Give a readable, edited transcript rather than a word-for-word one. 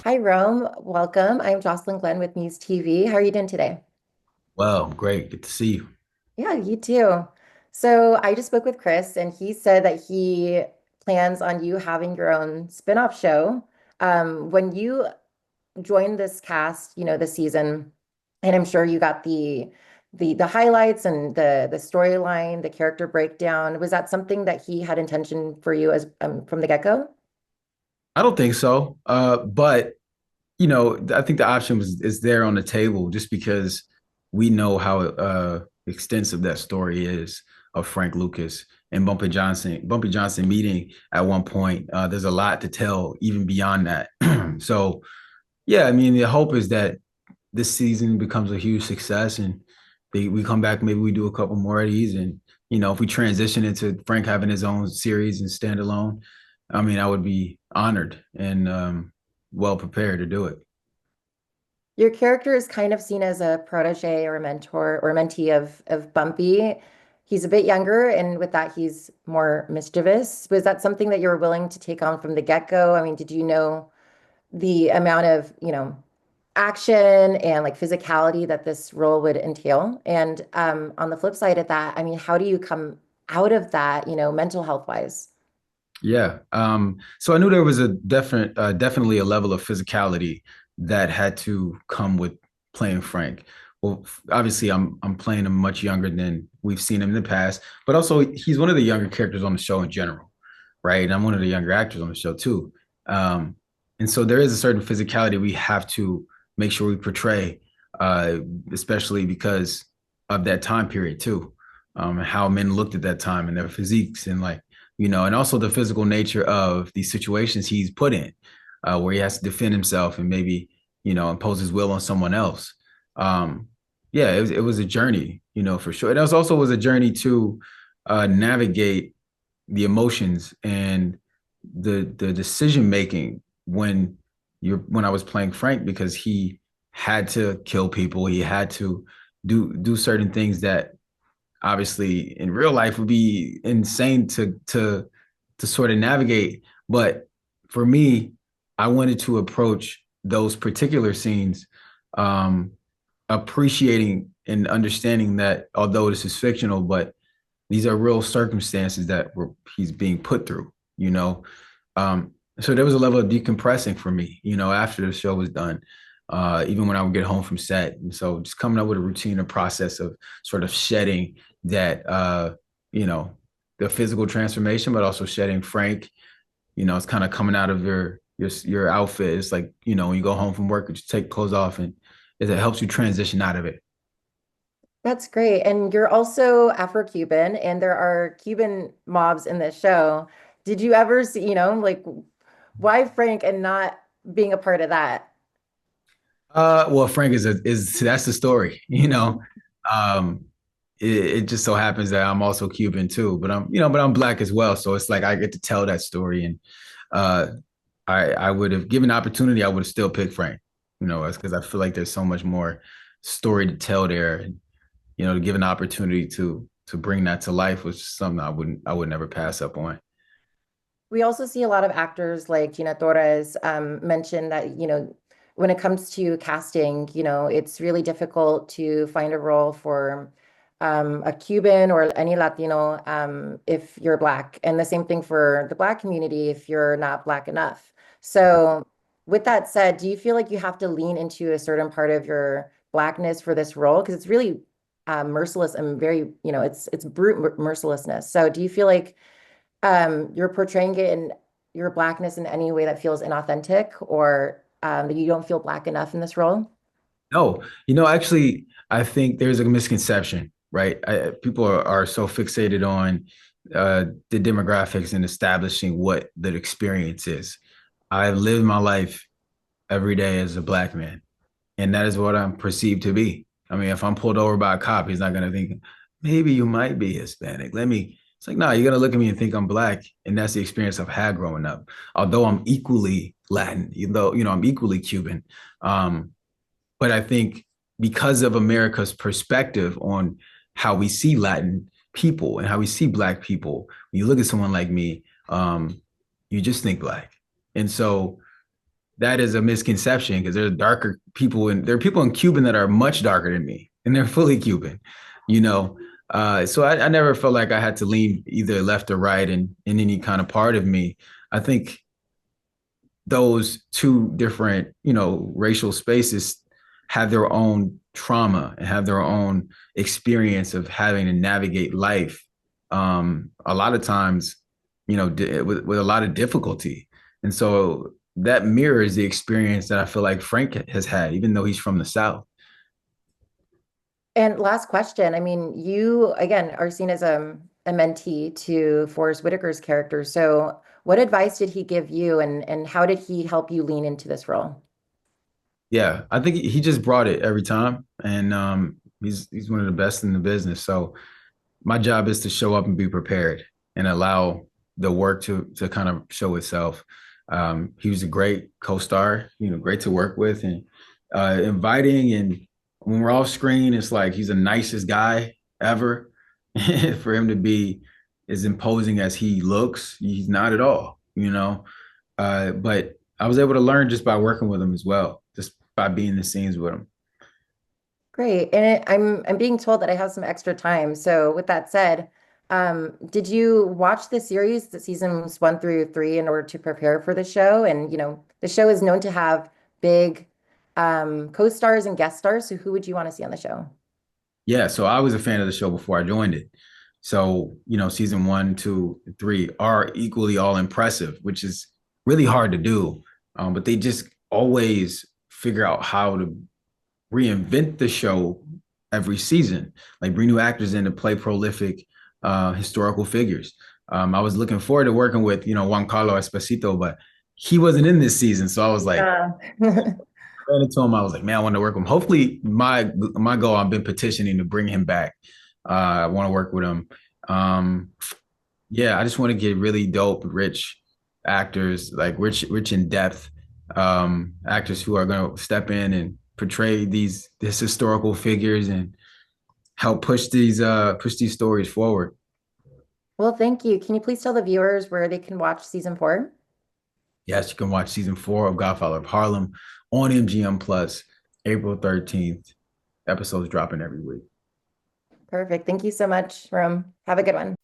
Hi, Rome. Welcome. I'm Josslyn Glenn with MUSE TV. How are you doing today? Well, great. Good to see you. Yeah, you too. So I just spoke with Chris, and he said that he plans on you having your own spin-off show. When you joined this cast, this season, and I'm sure you got the highlights and the storyline, the character breakdown. Was that something that he had intention for you as from the get-go? I don't think so. But I think the option is there on the table just because we know how extensive that story is of Frank Lucas and Bumpy Johnson meeting at one point. There's a lot to tell even beyond that. So yeah, I mean, the hope is that this season becomes a huge success and we come back, maybe we do a couple more of these. And, if we transition into Frank having his own series and standalone, I mean, I would be honored and well prepared to do it. Your character is kind of seen as a protege or a mentor or a mentee of Bumpy. He's a bit younger, and with that, he's more mischievous. Was that something that you were willing to take on from the get-go? I mean, did you know the amount of, action and like physicality that this role would entail? And on the flip side of that, I mean, how do you come out of that, mental health wise? Yeah. So I knew there was a definitely a level of physicality that had to come with playing Frank. Well, obviously, I'm playing him much younger than we've seen him in the past, but also he's one of the younger characters on the show in general, right? And I'm one of the younger actors on the show too. Um, and so there is a certain physicality we have to make sure we portray, uh, especially because of that time period too, and how men looked at that time and their physiques and like and also the physical nature of these situations he's put in, where he has to defend himself and maybe, impose his will on someone else. Um, yeah, it was a journey, for sure. It also was a journey to navigate the emotions and the decision making when I was playing Frank because he had to kill people. He had to do certain things that obviously in real life would be insane to sort of navigate. But for me, I wanted to approach those particular scenes, um, appreciating and understanding that although this is fictional, but these are real circumstances that he's being put through, you know. So there was a level of decompressing for me, after the show was done, even when I would get home from set. And so just coming up with a routine, a process of sort of shedding that, you know, the physical transformation, but also shedding Frank. It's kind of coming out of your outfit. It's like, when you go home from work, you just take clothes off and it helps you transition out of it. That's great. And you're also Afro-Cuban, and there are Cuban mobs in this show. Did you ever see, like why Frank and not being a part of that? Well, Frank is that's the story, Um, it just so happens that I'm also Cuban too, but I'm black as well. So it's like I get to tell that story, and uh, I would have given the opportunity, I would have still picked Frank, because I feel like there's so much more story to tell there, and to give an opportunity to bring that to life was something I would never pass up on. We also see a lot of actors like Gina Torres mention that, when it comes to casting, it's really difficult to find a role for a Cuban or any Latino if you're Black. And the same thing for the Black community if you're not Black enough. So, with that said, do you feel like you have to lean into a certain part of your Blackness for this role? Because it's really merciless and very, it's brute mercilessness. So, do you feel like you're portraying it in your blackness in any way that feels inauthentic or that you don't feel black enough in this role? No, actually, I think there's a misconception, right? People are so fixated on the demographics and establishing what the experience is. I live my life every day as a black man, and that is what I'm perceived to be. I mean, if I'm pulled over by a cop, he's not going to think, maybe you might be Hispanic. It's like, no, you're going to look at me and think I'm black. And that's the experience I've had growing up. Although I'm equally Latin, even though, I'm equally Cuban. Um, but I think because of America's perspective on how we see Latin people and how we see Black people, when you look at someone like me, you just think Black. And so that is a misconception because there are darker people and there are people in Cuban that are much darker than me and they're fully Cuban, you know. So I never felt like I had to lean either left or right in any kind of part of me. I think those two different, racial spaces have their own trauma and have their own experience of having to navigate life. A lot of times, with a lot of difficulty. And so that mirrors the experience that I feel like Frank has had, even though he's from the South. And last question. I mean, you again are seen as a mentee to Forrest Whitaker's character. So what advice did he give you and how did he help you lean into this role? Yeah, I think he just brought it every time, and he's one of the best in the business. So my job is to show up and be prepared and allow the work to kind of show itself. He was a great co-star, great to work with and inviting. And when we're off screen, it's like he's the nicest guy ever. For him to be as imposing as he looks, he's not at all. But I was able to learn just by working with him as well, just by being in the scenes with him. Great. And I'm being told that I have some extra time. So with that said, did you watch the series, the seasons 1 through 3, in order to prepare for the show? And the show is known to have big co-stars and guest stars. So who would you want to see on the show? Yeah, so I was a fan of the show before I joined it. So, season 1, 2, 3 are equally all impressive, which is really hard to do. But they just always figure out how to reinvent the show every season, like bring new actors in to play prolific historical figures. I was looking forward to working with, Juan Carlos Esposito, but he wasn't in this season. So I was like, Yeah. ran into him. I was like, man, I want to work with him. Hopefully, my goal, I've been petitioning to bring him back. I want to work with him. Yeah, I just want to get really dope, rich actors, like rich in depth actors who are going to step in and portray these historical figures and help push these stories forward. Well, thank you. Can you please tell the viewers where they can watch season 4? Yes, you can watch season 4 of Godfather of Harlem on MGM Plus, April 13th. Episodes dropping every week. Perfect. Thank you so much, Rom. Have a good one.